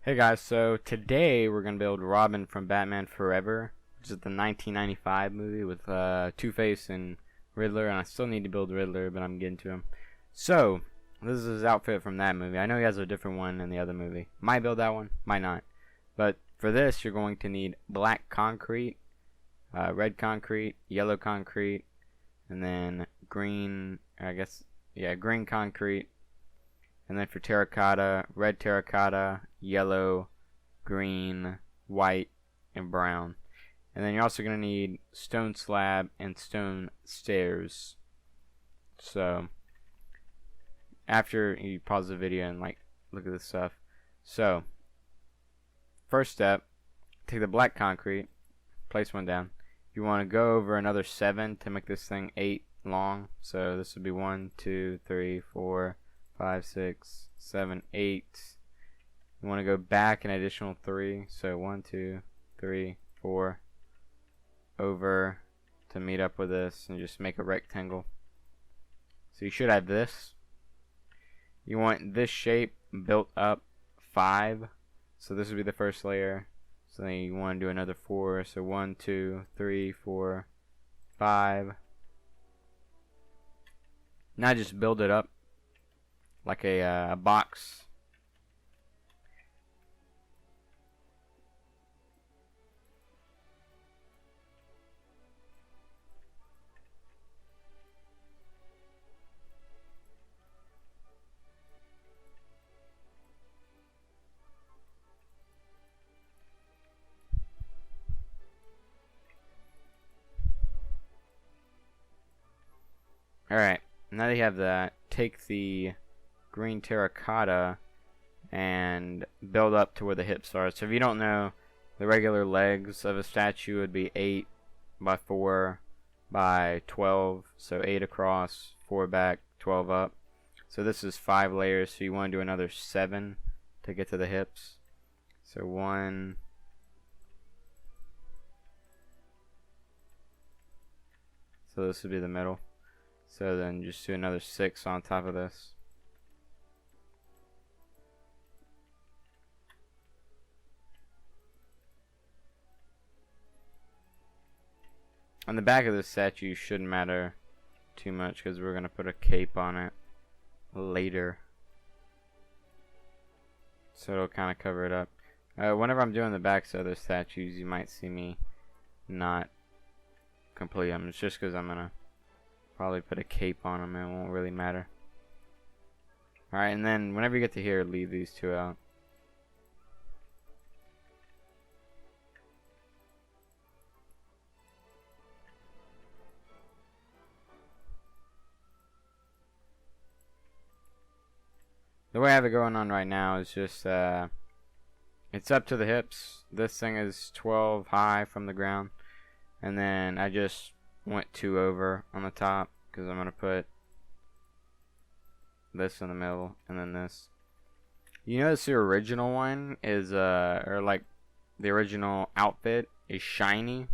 Hey guys, so today we're going to build Robin from Batman Forever, which is the 1995 movie with Two-Face and Riddler, and I still need to build Riddler, but I'm getting to him. So, this is his outfit from that movie. I know he has a different one in the other movie. Might build that one, might not. But for this, you're going to need black concrete, red concrete, yellow concrete, and then green, green concrete. And then for terracotta, red terracotta, yellow, green, white, and brown. And then you're also going to need stone slab and stone stairs. So, after you pause the video and look at this stuff. So, first step, take the black concrete, place one down. You want to go over another 7 to make this thing 8 long. So this would be 1, 2, 3, 4, 5, 6, 7, 8. You want to go back an additional 3. So 1, 2, 3, 4 over to meet up with this and just make a rectangle. So you should have this. You want this shape built up 5. So this would be the first layer. So then you want to do another 4. So 1, 2, 3, 4, 5. Now just build it up like a box. Alright, now that you have that, take the green terracotta and build up to where the hips are. So if you don't know, the regular legs of a statue would be 8 by 4 by 12. So 8 across, 4 back, 12 up. So this is 5 layers, so you want to do another 7 to get to the hips. So 1, so this would be the middle. So then just do another 6 on top of this. On the back of this statue shouldn't matter too much because we're going to put a cape on it later. So it'll kind of cover it up. Whenever I'm doing the backs of other statues, you might see me not complete them. It's just because I'm going to probably put a cape on them and it won't really matter. Alright, and then whenever you get to here, leave these 2 out. The way I have it going on right now is just it's up to the hips. This thing is 12 high from the ground, and then I just went 2 over on the top because I'm gonna put this in the middle and then this. You notice the original one is or like the original outfit is shiny.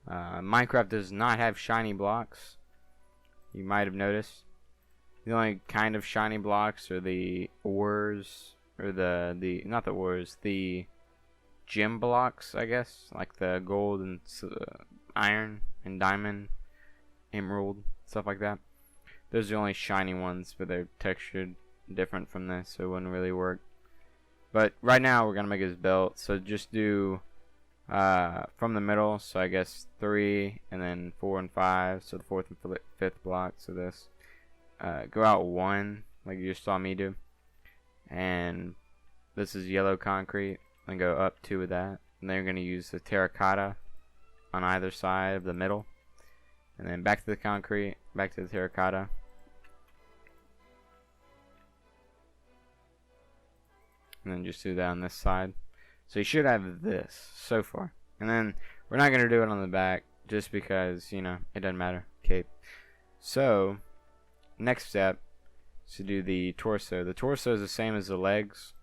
Minecraft does not have shiny blocks. You might have noticed. The only kind of shiny blocks are the ores, or not the ores, the gem blocks, I guess, like the gold and iron and diamond, emerald, stuff like that. Those are the only shiny ones, but they're textured different from this, so it wouldn't really work. But right now we're gonna make his belt, so just do from the middle, so I guess 3 and then 4 and 5, so the 4th and 5th block. So this go out 1 like you just saw me do, and this is yellow concrete, and go up 2 with that, and then you're gonna use the terracotta on either side of the middle, and then back to the concrete, back to the terracotta, and then just do that on this side. So you should have this so far, and then we're not gonna do it on the back just because, you know, it doesn't matter. Okay, so next step is to do the torso. The torso is the same as the legs.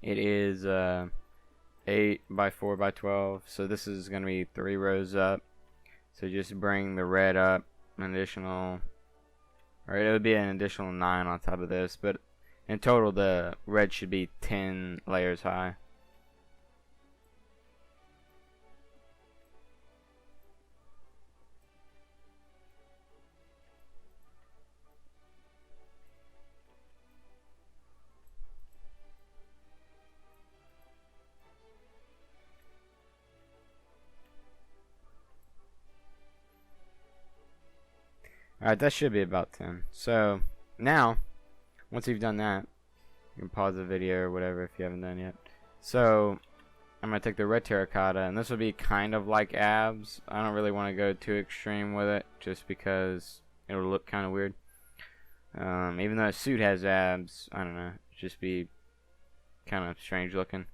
It is 8 by 4 by 12, so this is going to be 3 rows up. So just bring the red up an additional, or it would be an additional 9 on top of this, but In total, the red should be 10 layers high. Alright, that should be about 10. So, now, once you've done that, you can pause the video or whatever if you haven't done yet. So, I'm going to take the red terracotta, and this will be kind of like abs. I don't really want to go too extreme with it, just because it'll look kind of weird. Even though a suit has abs, I don't know, just be kind of strange looking.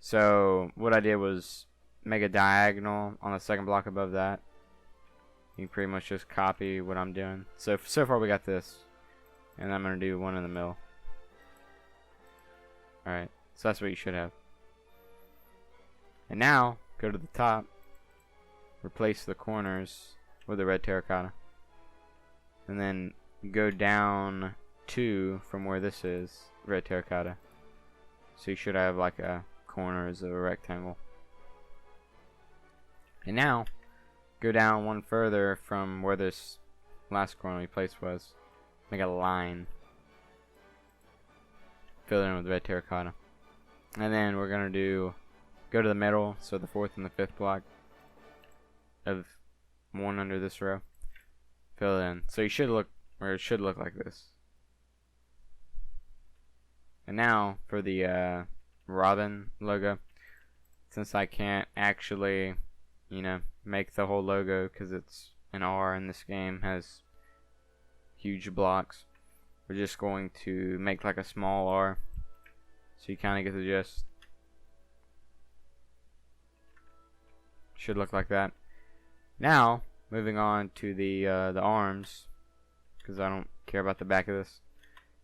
So, what I did was make a diagonal on the second block above that. You can pretty much just copy what I'm doing. So far we got this. And I'm going to do one in the middle. Alright, so that's what you should have. And now, go to the top. Replace the corners with the red terracotta. And then go down 2 from where this is, red terracotta. So you should have like a corners of a rectangle. And now, go down one further from where this last corner we placed was. Make a line. Fill it in with red terracotta. And then we're going to go to the middle, so the 4th and the 5th block of one under this row. Fill it in. So you should look, or it should look like this. And now for the Robin logo, since I can't actually, you know, make the whole logo because it's an R in this game, has huge blocks, we're just going to make like a small R, so you kind of get the gist. Should look like that. Now moving on to the arms, because I don't care about the back of this.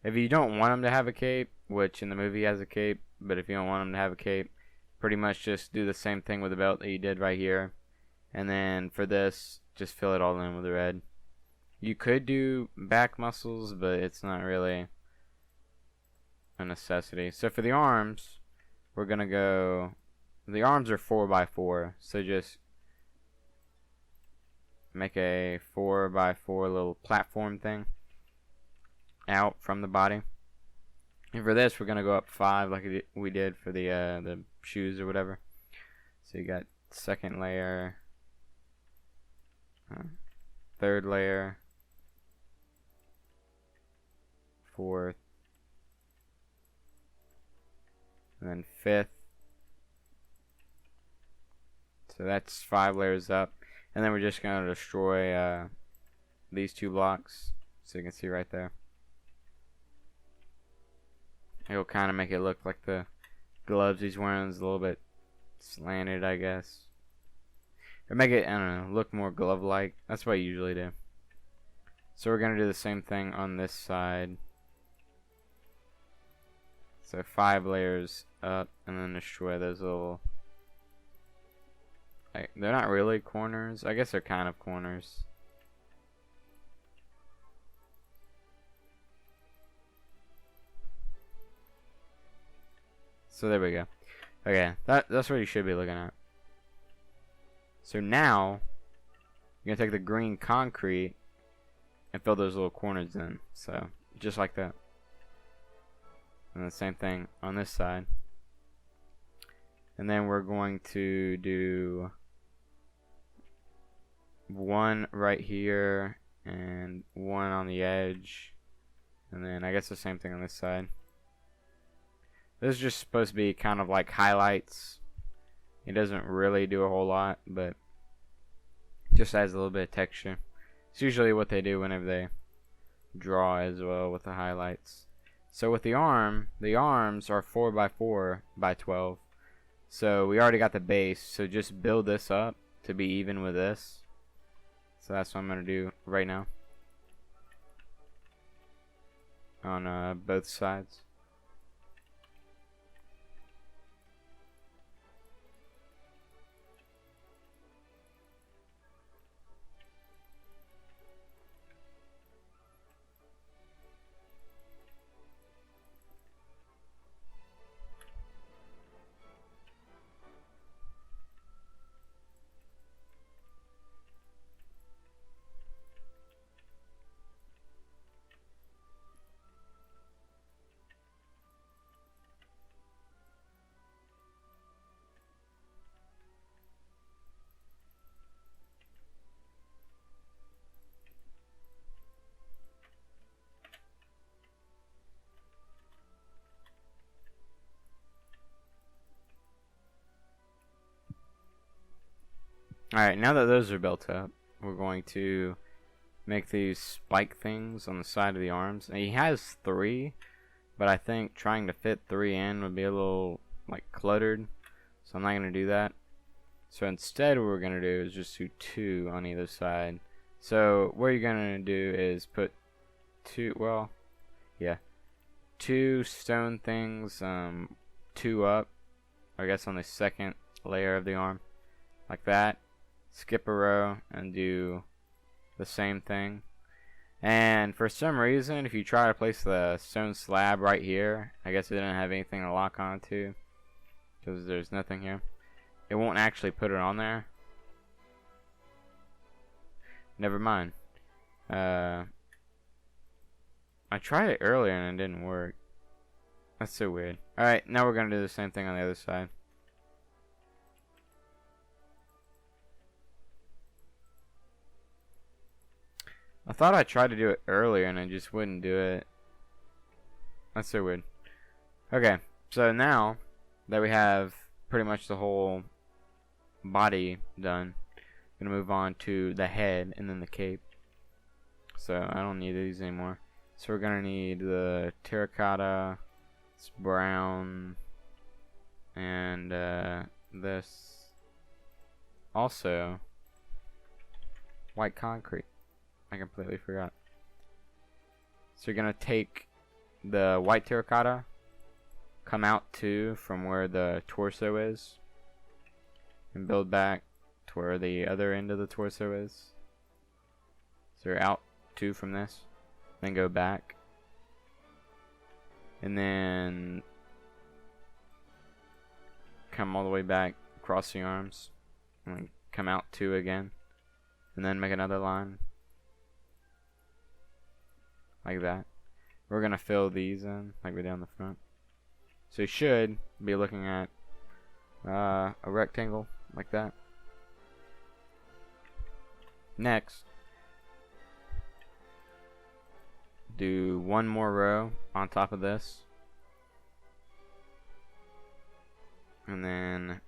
If you don't want him to have a cape, which in the movie he has a cape, but if you don't want him to have a cape, pretty much just do the same thing with the belt that you did right here. And then for this, just fill it all in with the red. You could do back muscles, but it's not really a necessity. So for the arms, we're going to go, the arms are 4x4, so just make a 4x4 little platform thing out from the body. And for this, we're going to go up 5 like we did for the shoes or whatever. So you got second layer, third layer, 4th, and then 5th. So that's 5 layers up. And then we're just going to destroy these 2 blocks, so you can see right there. It'll kind of make it look like the gloves he's wearing is a little bit slanted, I guess. Or make it, I don't know, look more glove-like. That's what I usually do. So we're going to do the same thing on this side. So 5 layers up, and then destroy those little, like, they're not really corners. I guess they're kind of corners. So there we go. Okay, that's what you should be looking at. So now, you're going to take the green concrete and fill those little corners in. So, just like that. And the same thing on this side. And then we're going to do one right here and one on the edge. And then I guess the same thing on this side. This is just supposed to be kind of like highlights. It doesn't really do a whole lot, but just adds a little bit of texture. It's usually what they do whenever they draw as well with the highlights. So with the arms are 4x4 by 12. So we already got the base, so just build this up to be even with this. So that's what I'm going to do right now on both sides. Alright, now that those are built up, we're going to make these spike things on the side of the arms. And he has 3, but I think trying to fit 3 in would be a little like cluttered, so I'm not going to do that. So instead what we're going to do is just do 2 on either side. So what you're going to do is put 2, well, yeah, 2 stone things, 2 up, I guess on the second layer of the arm, like that. Skip a row and do the same thing. And for some reason, if you try to place the stone slab right here, I guess it didn't have anything to lock onto because there's nothing here. It won't actually put it on there. Never mind. I tried it earlier and it didn't work. That's so weird. Alright, now we're going to do the same thing on the other side. I thought I tried to do it earlier and I just wouldn't do it. That's so weird. Okay, so now that we have pretty much the whole body done, I'm going to move on to the head and then the cape. So I don't need these anymore. So we're going to need the terracotta, it's brown, and this. Also, white concrete. I completely forgot. So you're going to take the white terracotta, come out 2 from where the torso is, and build back to where the other end of the torso is. So you're out 2 from this, then go back, and then come all the way back across the arms, and then come out 2 again, and then make another line like that. We're gonna fill these in like we did on the front. So you should be looking at a rectangle like that. Next, do 1 more row on top of this, and then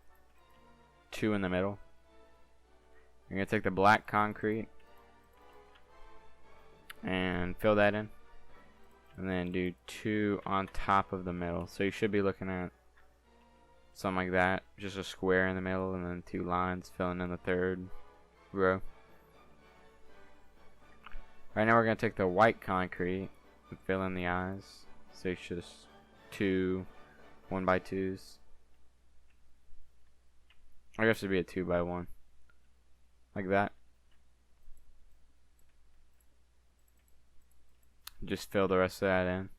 2 in the middle. You're gonna take the black concrete and fill that in, and then do 2 on top of the middle. So you should be looking at something like that, just a square in the middle and then 2 lines filling in the 3rd row. Right now we're going to take the white concrete and fill in the eyes. So it's just 2 1x2s. I guess it'd be a 2x1, like that. Just fill the rest of that in.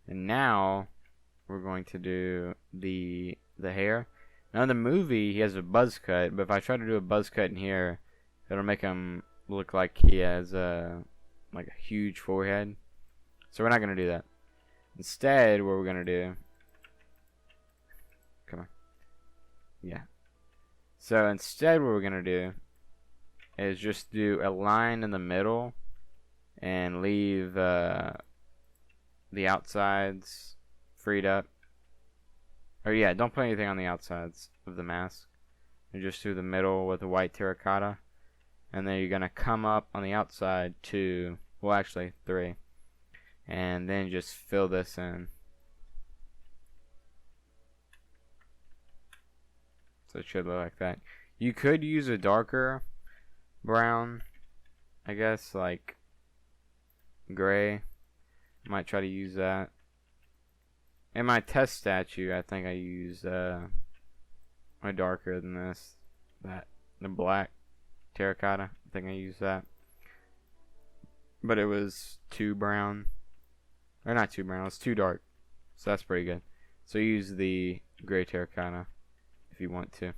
And now we're going to do the hair. Now in the movie he has a buzz cut, but if I try to do a buzz cut in here, it'll make him look like he has a huge forehead. So we're not gonna do that. Instead, what we're gonna do, come on, yeah. So instead, what we're gonna do is just do a line in the middle and leave the outsides freed up. Or yeah, don't put anything on the outsides of the mask. And just do the middle with the white terracotta. And then you're going to come up on the outside 2, well actually 3. And then just fill this in. So it should look like that. You could use a darker brown, I guess, like gray. Might try to use that. In my test statue, I think I used a darker than this. The black terracotta. I think I used that. But it was too brown. Or not too brown, it was too dark. So that's pretty good. So use the gray terracotta if you want to.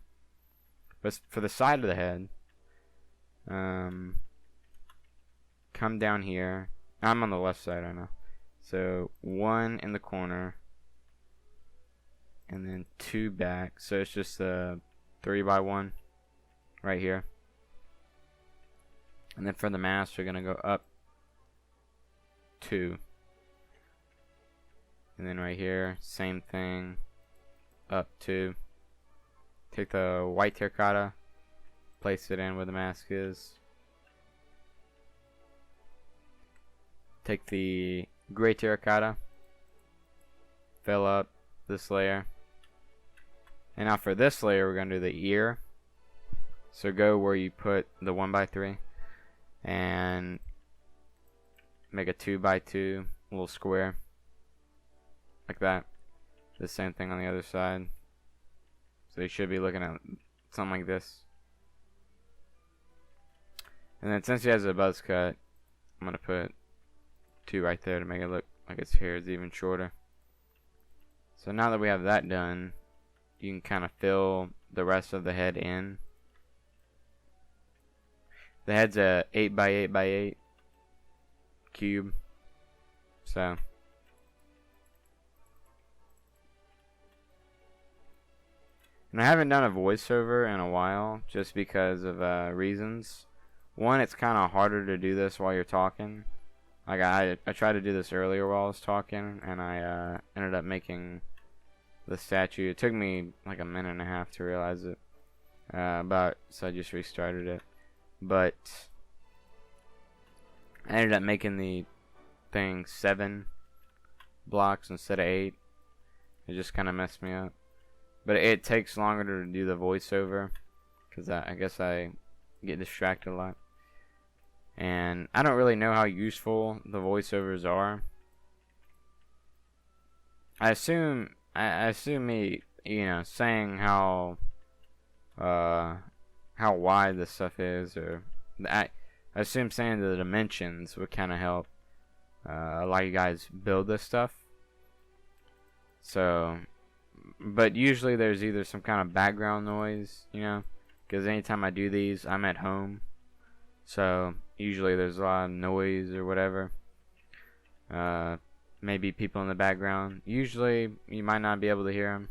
But for the side of the head, come down here. I'm on the left side right now. So 1 in the corner, and then 2 back. So it's just a 3x1 right here. And then for the mask, we're gonna go up 2, and then right here, same thing, up 2, Take the white terracotta, place it in where the mask is. Take the gray terracotta, fill up this layer. And now for this layer, we're going to do the ear. So go where you put the 1x3 and make a 2x2 little square. Like that. The same thing on the other side. So you should be looking at something like this. And then since he has a buzz cut, I'm going to put 2 right there to make it look like its hair is even shorter. So now that we have that done, you can kind of fill the rest of the head in. The head's a 8x8x8 cube. So and I haven't done a voiceover in a while just because of reasons. One, it's kind of harder to do this while you're talking. Like I tried to do this earlier while I was talking, and I ended up making the statue. It took me like a minute and a half to realize it. So I just restarted it. But I ended up making the thing 7 blocks instead of 8. It just kind of messed me up. But it takes longer to do the voiceover because I guess I get distracted a lot. And I don't really know how useful the voiceovers are. I assume me, saying how wide this stuff is, or I assume saying the dimensions would kind of help a lot of you guys build this stuff. So, but usually there's either some kind of background noise, because anytime I do these, I'm at home. So usually there's a lot of noise or whatever. Maybe people in the background. Usually you might not be able to hear them,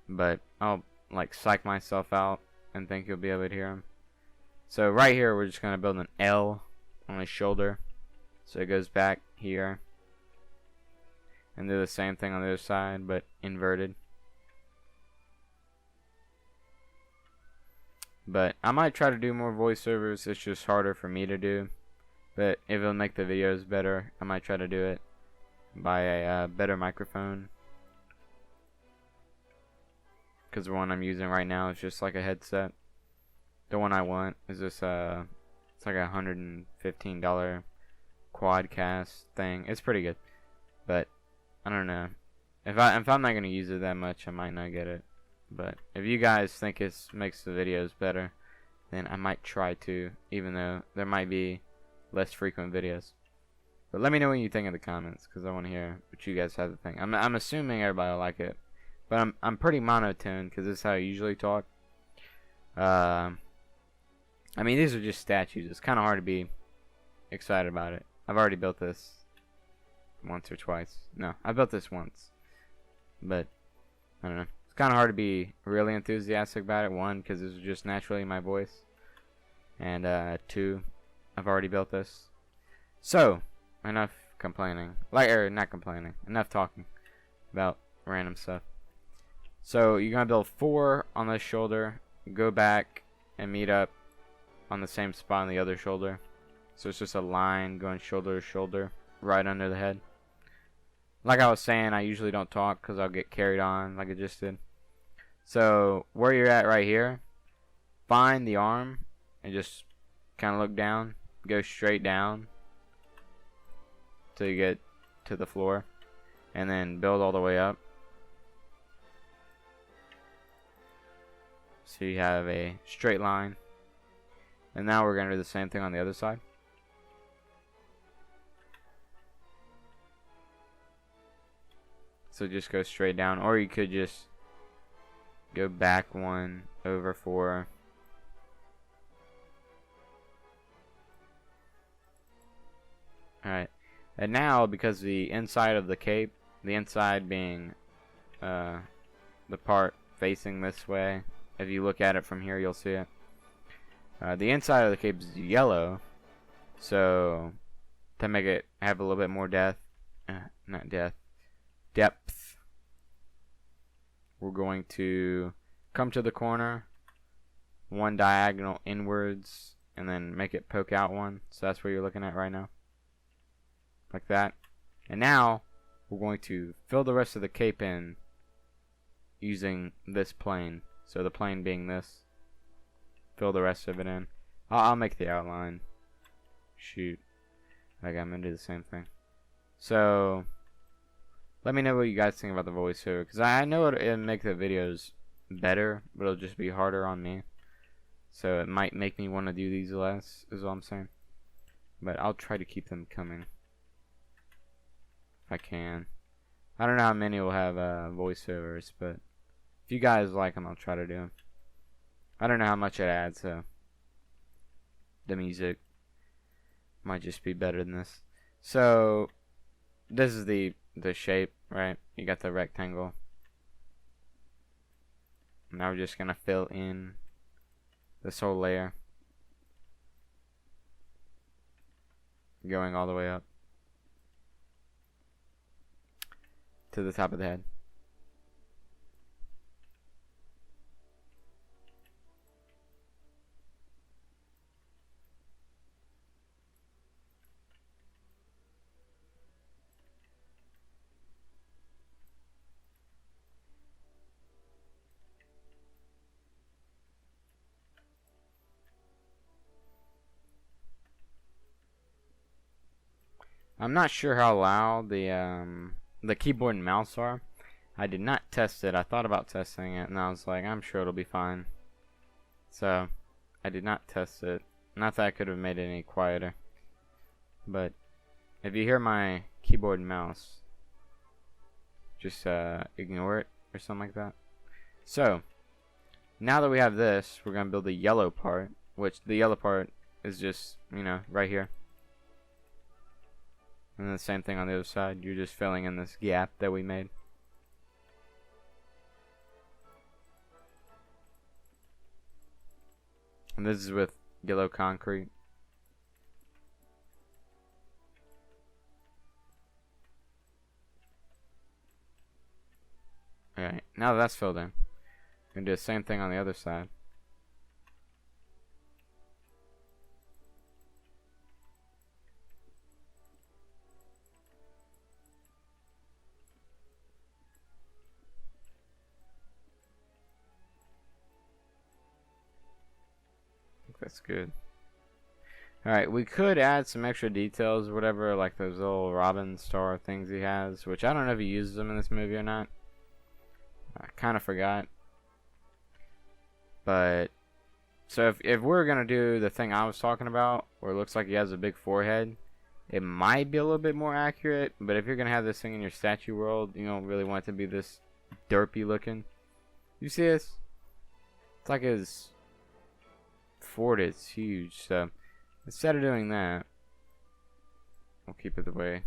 but I'll like psych myself out and think you'll be able to hear them. So right here we're just going to build an L on his shoulder. So it goes back here. And do the same thing on the other side, but inverted. But I might try to do more voiceovers. It's just harder for me to do. But if it'll make the videos better, I might try to do it. Buy a better microphone. Because the one I'm using right now is just like a headset. The one I want is this, it's like a $115 quadcast thing. It's pretty good. But, I don't know. If I'm not going to use it that much, I might not get it. But if you guys think it makes the videos better, then I might try to, even though there might be less frequent videos. But let me know what you think in the comments, because I want to hear what you guys have to think. I'm assuming everybody will like it, but I'm pretty monotone because this is how I usually talk. I mean, these are just statues. It's kind of hard to be excited about it. I've already built this once or twice. No, I built this once, but I don't know. It's kind of hard to be really enthusiastic about it. 1, because this is just naturally my voice. And 2, I've already built this. So, enough complaining. Not complaining. Enough talking about random stuff. So, you're going to build 4 on this shoulder. Go back and meet up on the same spot on the other shoulder. So, it's just a line going shoulder to shoulder right under the head. Like I was saying, I usually don't talk because I'll get carried on like I just did. So, where you're at right here, find the arm and just kind of look down. Go straight down till you get to the floor. And then build all the way up. So you have a straight line. And now we're going to do the same thing on the other side. So just go straight down, or you could just go back 1 over 4. Alright, and now because the inside of the cape, the inside being the part facing this way, if you look at it from here you'll see it. The inside of the cape is yellow, so to make it have a little bit more depth, we're going to come to the corner, one diagonal inwards, and then make it poke out one. So that's what you're looking at right now. Like that. And now we're going to fill the rest of the cape in using this plane. So the plane being this. Fill the rest of it in. I'll make the outline. Shoot. Like I'm gonna do the same thing. So let me know what you guys think about the voiceover, because I know it'll make the videos better, but it'll just be harder on me. So it might make me want to do these less, is all I'm saying. But I'll try to keep them coming if I can. I don't know how many will have voiceovers, but if you guys like them, I'll try to do them. I don't know how much it adds, so the music might just be better than this. So this is the shape, right? You got the rectangle. Now we're just gonna fill in this whole layer, going all the way up to the top of the head. I'm not sure how loud the keyboard and mouse are. I did not test it. I thought about testing it, and I was like, I'm sure it'll be fine. So I did not test it. Not that I could have made it any quieter, but if you hear my keyboard and mouse, just ignore it or something like that. So now that we have this, we're gonna build the yellow part, which the yellow part is just, you know, right here. And the same thing on the other side. You're just filling in this gap that we made. And this is with yellow concrete. Alright, now that's filled in, we're going to do the same thing on the other side. That's good. Alright, we could add some extra details or whatever, like those little Robin star things he has, which I don't know if he uses them in this movie or not. I kind of forgot. But, so if we're going to do the thing I was talking about, where it looks like he has a big forehead, it might be a little bit more accurate, but if you're going to have this thing in your statue world, you don't really want it to be this derpy looking. You see this? It's like his fort is huge, so instead of doing that, we'll keep it the way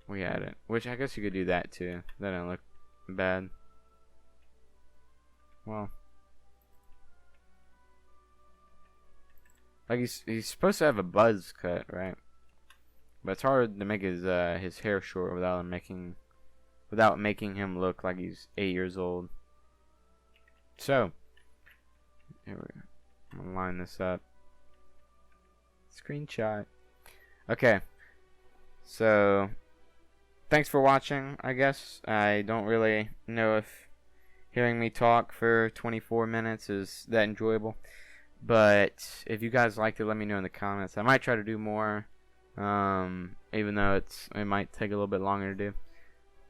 we had it, which I guess you could do that too. That didn't look bad. Well, like he's supposed to have a buzz cut, right? But it's hard to make his hair short without making him look like he's 8 years old. So here we go. I'm gonna line this up. Screenshot. Okay. So thanks for watching, I guess. I don't really know if hearing me talk for 24 minutes is that enjoyable. But if you guys liked it, let me know in the comments. I might try to do more. Even though it might take a little bit longer to do.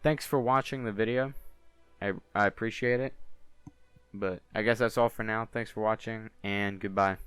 Thanks for watching the video. I appreciate it. But I guess that's all for now. Thanks for watching, and goodbye.